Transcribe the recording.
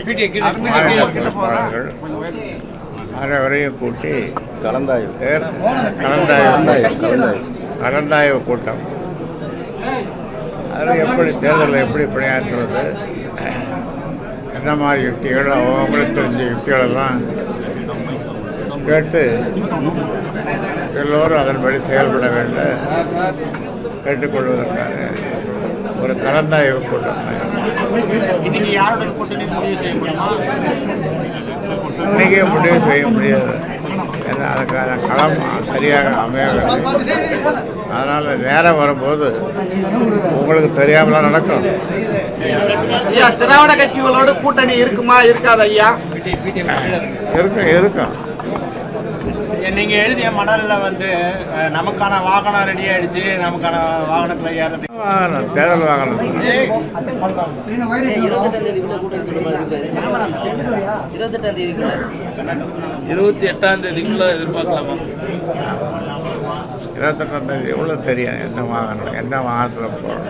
மாநில பொறுப்பாளர்கள் அனைவரையும் கூட்டி கலந்தாய்வு கூட்டம். அதில் எப்படி தேர்தலில் எப்படி பணியாற்றுவது, என்ன மாதிரி யுக்திகள், அவங்களுக்கு தெரிஞ்ச யுக்திகளெல்லாம் கேட்டு எல்லோரும் அதன்படி செயல்பட வேண்டும் கேட்டுக்கொள்வதற்கான ஒரு கலந்தாய்வு கூட்டம். இன்றைக்கே முடிவு செய்ய முடியாது, ஏன்னா அதுக்கான களம் சரியாக அமையவில்லை. அதனால் நேரம் வரும்போது உங்களுக்கு தெரியாமலாம் நடக்கும். திராவிட கட்சிகளோடு கூட்டணி இருக்குமா இருக்காது ஐயா? இருக்கும். நீங்க எழுதிய மடல்ல நமக்கான வாகனம் ரெடி ஆயிடுச்சு, நமக்கான வாகனத்துல ஏறது தேர்தல் வாகனம் 28ஆம் தேதிக்குள்ள எதிர்பார்க்கலாமா? 28ஆம் தேதி எவ்வளோ தெரியும் என்ன வாகனத்தில் போகிறோம்.